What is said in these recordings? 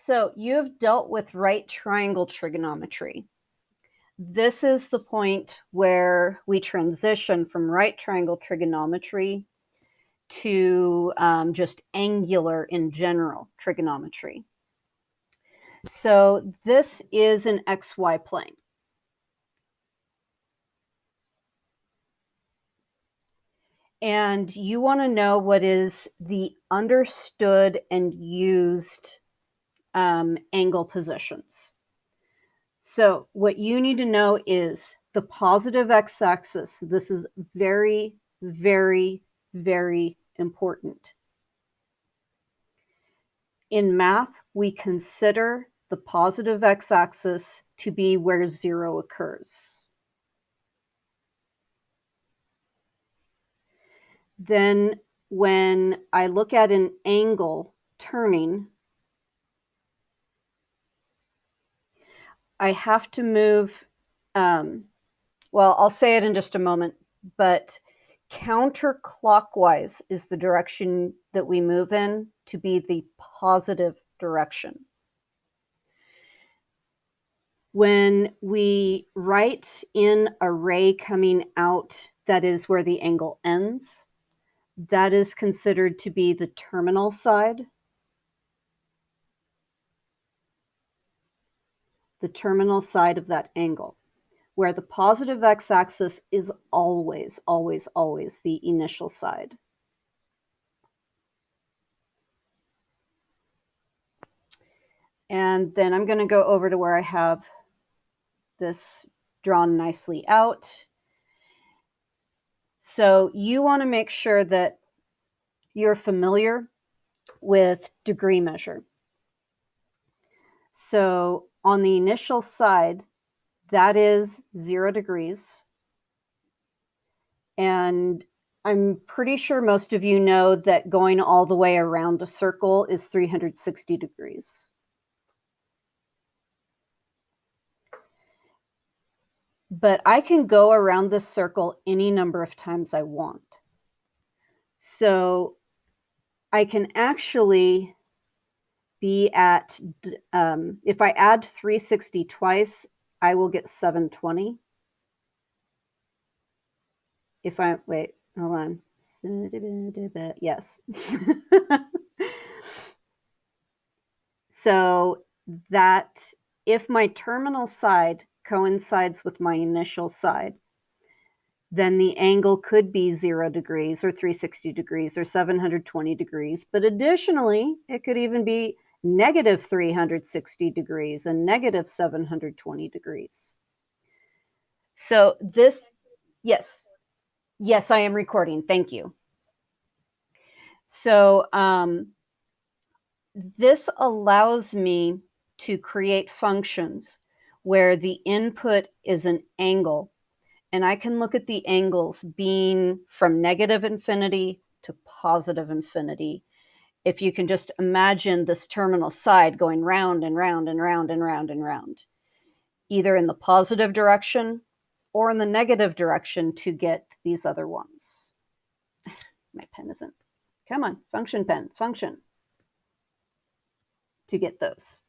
So you have dealt with right triangle trigonometry. This is the point where we transition from right triangle trigonometry to just angular in general trigonometry. So this is an XY plane. And you want to know what is the understood and used angle positions. So what you need to know is the positive x-axis. This is very, very, very important. In math, we consider the positive x-axis to be where 0 occurs. Then when I look at an angle turning, I have to move, well, I'll say it in just a moment, but counterclockwise is the direction that we move in to be the positive direction. When we write in a ray coming out, that is where the angle ends, that is considered to be the terminal side. The terminal side of that angle, where the positive x-axis is always, always, always the initial side. And then I'm going to go over to where I have this drawn nicely out. So you want to make sure that you're familiar with degree measure. So on the initial side, that is 0 degrees. And I'm pretty sure most of you know that going all the way around a circle is 360 degrees. But I can go around this circle any number of times I want. So I can actually be at, if I add 360 twice, I will get 720. If I, wait, hold on. Yes. So that if my terminal side coincides with my initial side, then the angle could be 0 degrees or 360 degrees or 720 degrees. But additionally, it could even be negative 360 degrees and negative 720 degrees. So this, yes, I am recording. Thank you. So this allows me to create functions where the input is an angle, and I can look at the angles being from negative infinity to positive infinity. If you can just imagine this terminal side going round and round and round and round and round, either in the positive direction or in the negative direction to get these other ones. My pen isn't. Come on, function pen, function. To get those.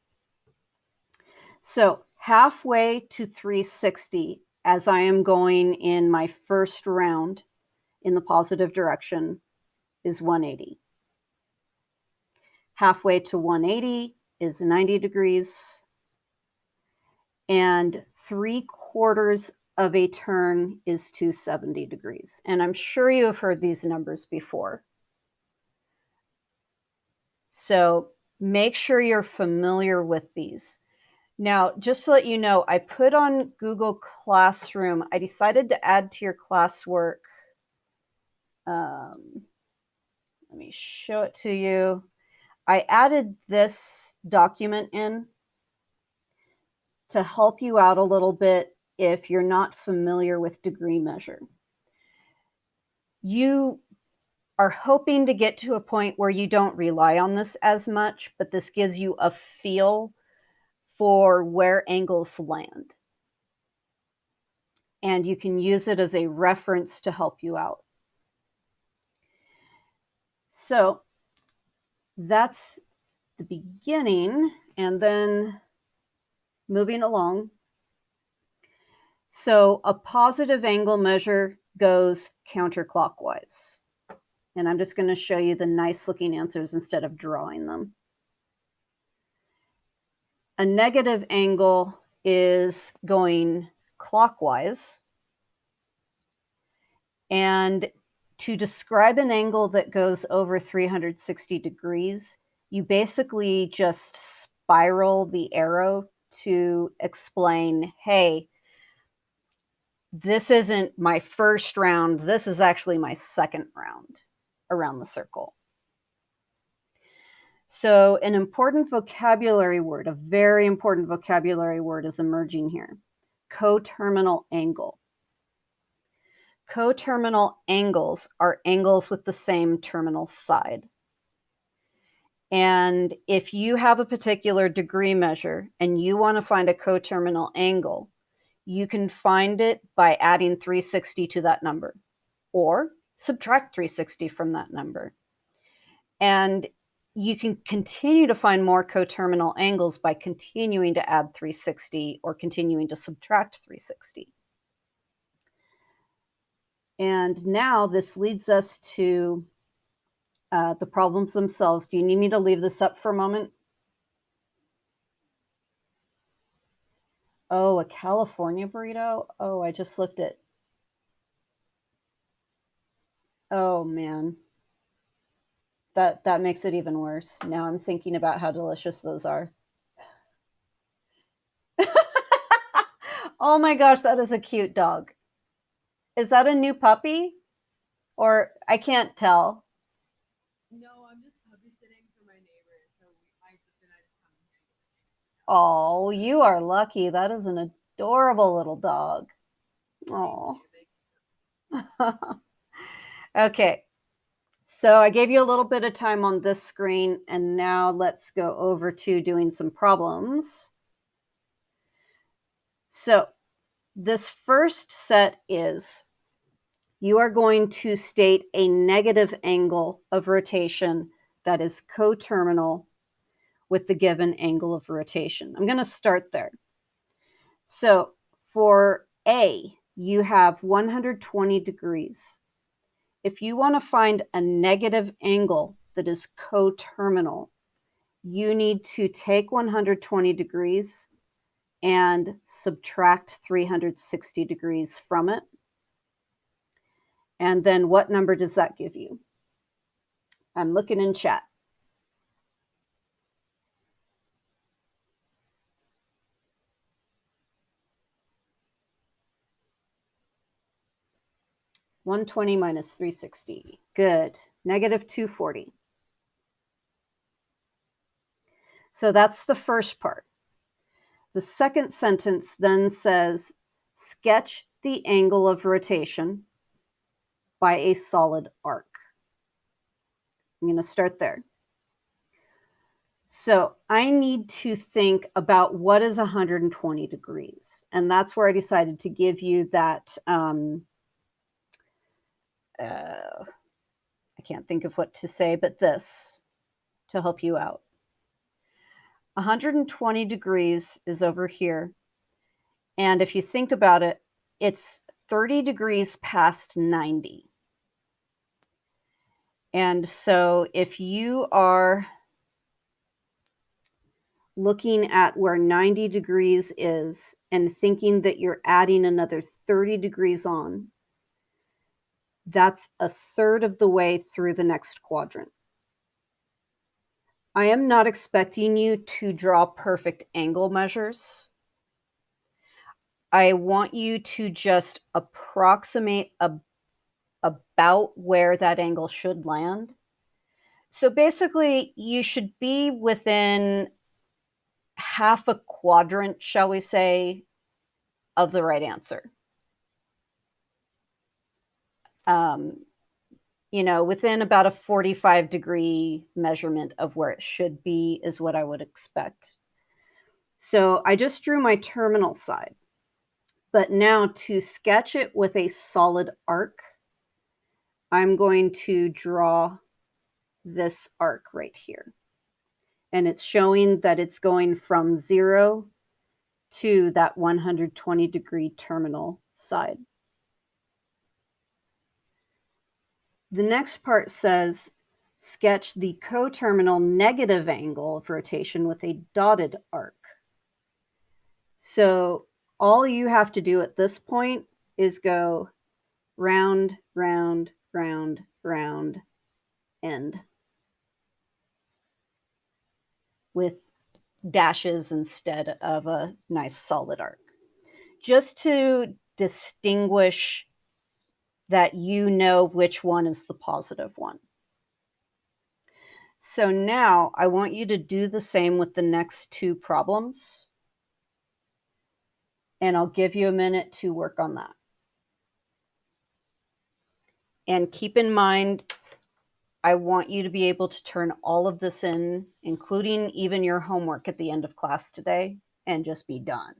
So halfway to 360, as I am going in my first round in the positive direction, is 180. Halfway to 180 is 90 degrees. And 3/4 of a turn is 270 degrees. And I'm sure you have heard these numbers before. So make sure you're familiar with these. Now, just to let you know, I put on Google Classroom, I decided to add to your classwork. Let me show it to you. I added this document in to help you out a little bit if you're not familiar with degree measure. You are hoping to get to a point where you don't rely on this as much, but this gives you a feel for where angles land. And you can use it as a reference to help you out. So that's the beginning. And then moving along. So a positive angle measure goes counterclockwise. And I'm just going to show you the nice looking answers instead of drawing them. A negative angle is going clockwise. And to describe an angle that goes over 360 degrees, you basically just spiral the arrow to explain, hey, this isn't my first round, this is actually my second round around the circle. So an important vocabulary word, a very important vocabulary word is emerging here. Coterminal angle. Coterminal angles are angles with the same terminal side. And if you have a particular degree measure and you want to find a coterminal angle, you can find it by adding 360 to that number or subtract 360 from that number. And you can continue to find more coterminal angles by continuing to add 360 or continuing to subtract 360. And now this leads us to the problems themselves. Do you need me to leave this up for a moment? Oh, a California burrito? Oh, I just looked at. Oh, man. That makes it even worse. Now I'm thinking about how delicious those are. Oh my gosh, that is a cute dog. Is that a new puppy? Or I can't tell. No, I'm just puppy sitting for my neighbor, so my sister and I just come in here. Oh, you are lucky. That is an adorable little dog. Oh. Okay. So I gave you a little bit of time on this screen, and now let's go over to doing some problems. So this first set is you are going to state a negative angle of rotation that is coterminal with the given angle of rotation. I'm going to start there. So for A, you have 120 degrees. If you want to find a negative angle that is coterminal, you need to take 120 degrees and subtract 360 degrees from it. And then what number does that give you? I'm looking in chat. (120 minus 360). Good. Negative 240. So that's the first part. The second sentence then says, sketch the angle of rotation by a solid arc. I'm going to start there. So I need to think about what is 120 degrees. And that's where I decided to give you that, I can't think of what to say, but this to help you out. 120 degrees is over here. And if you think about it, it's 30 degrees past 90. And so if you are looking at where 90 degrees is and thinking that you're adding another 30 degrees on, that's a third of the way through the next quadrant. I am not expecting you to draw perfect angle measures. I want you to just approximate about where that angle should land. So basically, you should be within half a quadrant, shall we say, of the right answer. Within about a 45-degree measurement of where it should be is what I would expect. So I just drew my terminal side. But now to sketch it with a solid arc, I'm going to draw this arc right here. and it's showing that it's going from 0 to that 120-degree terminal side. The next part says, sketch the coterminal negative angle of rotation with a dotted arc. So all you have to do at this point is go round, round, round, round, end, with dashes instead of a nice solid arc, just to distinguish that you know which one is the positive one. So now I want you to do the same with the next two problems, and I'll give you a minute to work on that. And keep in mind, I want you to be able to turn all of this in, including even your homework at the end of class today, and just be done.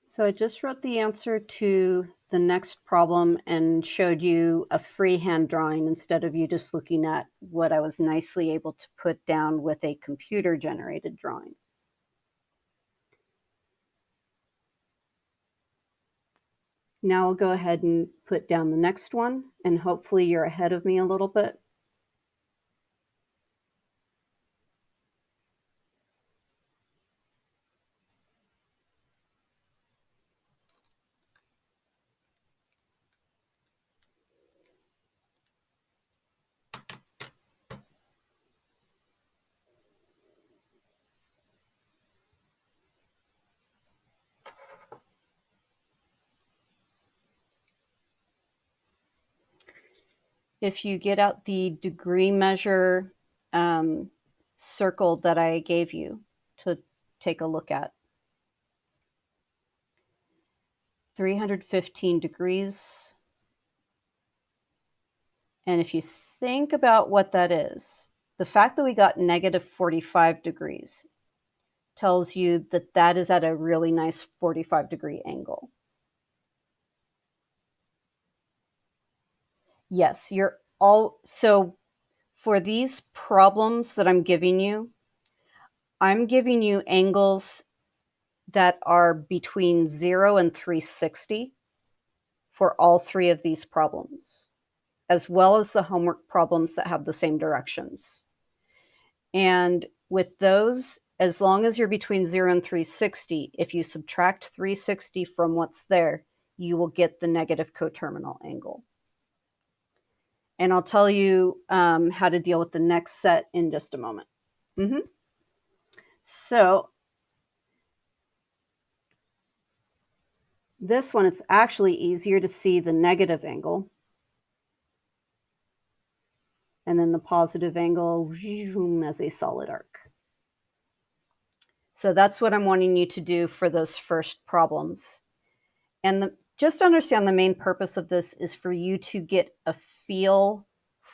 So I just wrote the answer to the next problem and showed you a freehand drawing instead of you just looking at what I was nicely able to put down with a computer-generated drawing. Now I'll go ahead and put down the next one, and hopefully you're ahead of me a little bit. If you get out the degree measure circle that I gave you to take a look at, 315 degrees. And if you think about what that is, the fact that we got negative 45 degrees tells you that that is at a really nice 45-degree angle. Yes, you're all, so for these problems that I'm giving you angles that are between 0 and 360 for all three of these problems, as well as the homework problems that have the same directions. And with those, as long as you're between 0 and 360, if you subtract 360 from what's there, you will get the negative coterminal angle. And I'll tell you how to deal with the next set in just a moment. So This one, it's actually easier to see the negative angle. And then the positive angle as a solid arc. So that's what I'm wanting you to do for those first problems. And just understand the main purpose of this is for you to get a feel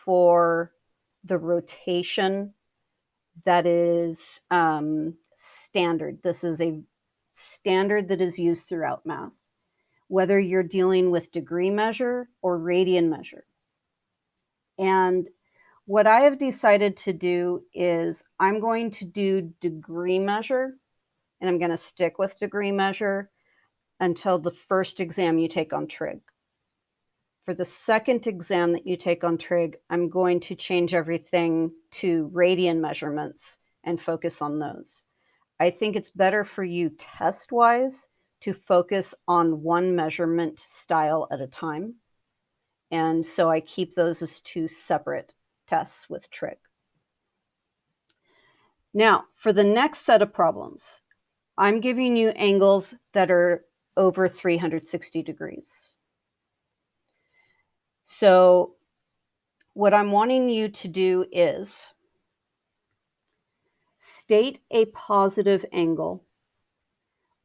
for the rotation that is standard. This is a standard that is used throughout math, whether you're dealing with degree measure or radian measure. And what I have decided to do is I'm going to do degree measure, and I'm going to stick with degree measure until the first exam you take on trig. For the second exam that you take on trig, I'm going to change everything to radian measurements and focus on those. I think it's better for you test-wise to focus on one measurement style at a time. And so I keep those as two separate tests with trig. Now, for the next set of problems, I'm giving you angles that are over 360 degrees. So what I'm wanting you to do is state a positive angle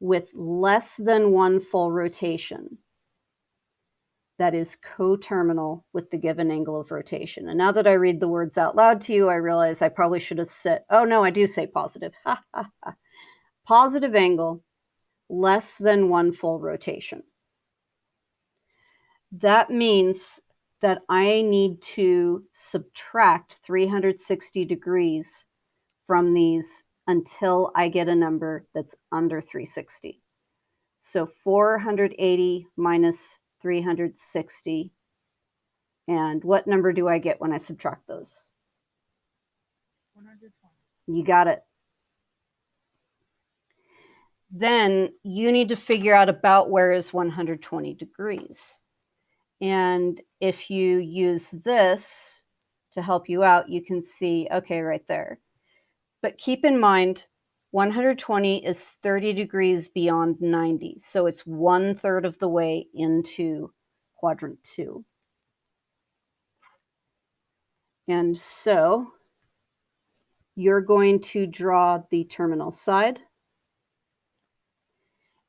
with less than one full rotation that is coterminal with the given angle of rotation. And now that I read the words out loud to you, I realize I probably should have said, oh no, I do say positive. Positive angle less than one full rotation. That means that I need to subtract 360 degrees from these until I get a number that's under 360. So 480 minus 360. And what number do I get when I subtract those? 120. You got it. Then you need to figure out about where is 120 degrees. And if you use this to help you out, you can see, okay, right there. But keep in mind, 120 is 30 degrees beyond 90. So it's 1/3 of the way into quadrant 2. And so you're going to draw the terminal side.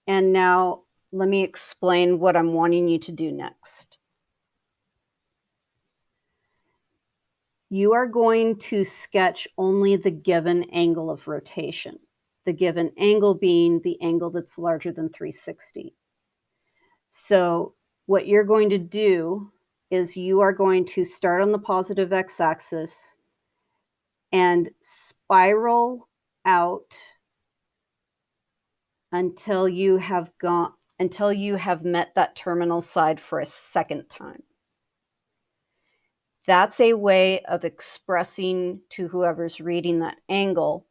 And now let me explain what I'm wanting you to do next. You are going to sketch only the given angle of rotation, the given angle being the angle that's larger than 360. So what you're going to do is you are going to start on the positive x-axis and spiral out until you have met that terminal side for a second time. That's a way of expressing to whoever's reading that angle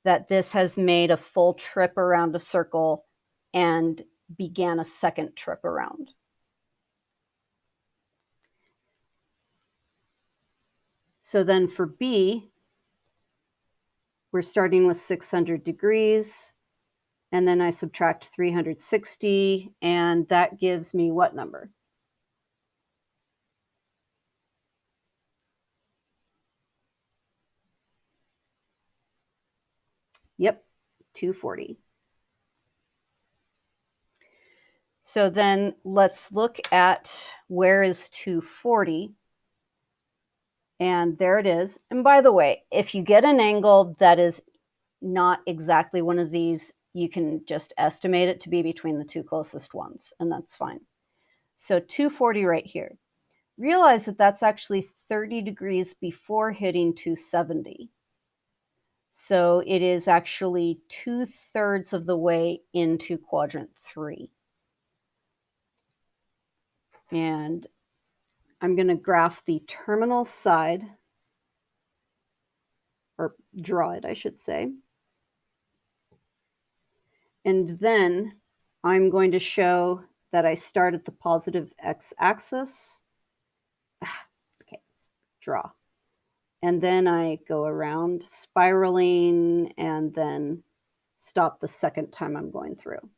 that this has made a full trip around a circle and began a second trip around. So then for B, we're starting with 600 degrees, and then I subtract 360, and that gives me what number? Yep, 240. So then let's look at where is 240. And there it is. And by the way, if you get an angle that is not exactly one of these, you can just estimate it to be between the two closest ones, and that's fine. So 240 right here. Realize that that's actually 30 degrees before hitting 270. So it is actually 2/3 of the way into quadrant 3. And I'm going to graph the terminal side, or draw it, I should say. And then I'm going to show that I start at the positive x-axis. Okay, draw. And then I go around spiraling and then stop the second time I'm going through.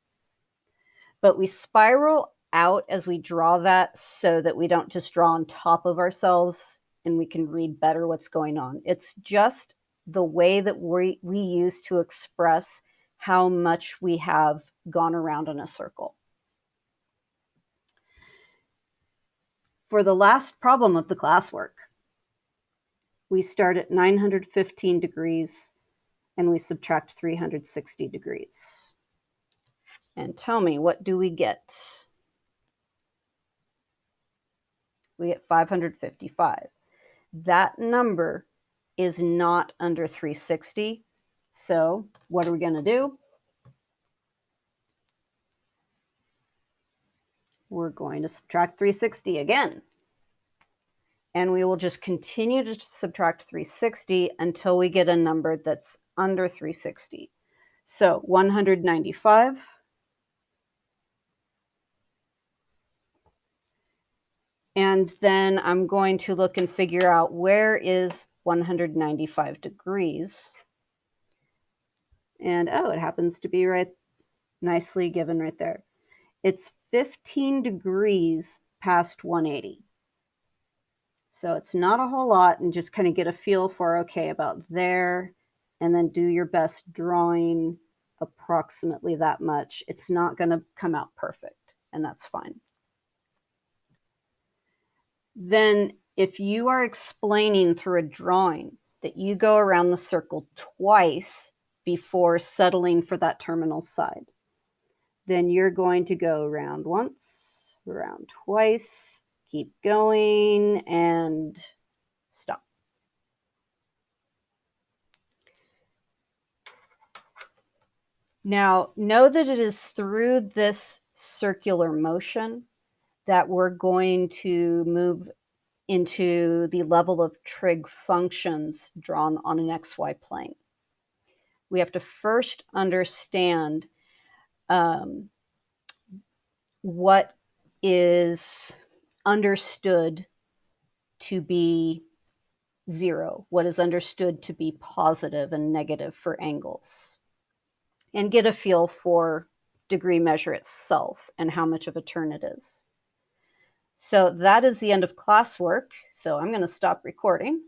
but we spiral out as we draw that so that we don't just draw on top of ourselves and we can read better what's going on. It's just the way that we use to express how much we have gone around in a circle. For the last problem of the classwork, we start at 915 degrees and we subtract 360 degrees. And tell me, what do we get? We get 555. That number is not under 360. So what are we going to do? We're going to subtract 360 again. And we will just continue to subtract 360 until we get a number that's under 360. So 195. And then I'm going to look and figure out where is 195 degrees. And oh, it happens to be right nicely given right there. It's 15 degrees past 180. So it's not a whole lot, and just kind of get a feel for, okay, about there, and then do your best drawing approximately that much. It's not going to come out perfect, and that's fine. Then if you are explaining through a drawing that you go around the circle twice before settling for that terminal side, then you're going to go around once, around twice, keep going, and stop. Now, know that it is through this circular motion that we're going to move into the level of trig functions drawn on an xy plane. We have to first understand what is understood to be zero, what is understood to be positive and negative for angles, and get a feel for degree measure itself and how much of a turn it is. So that is the end of classwork. So I'm going to stop recording.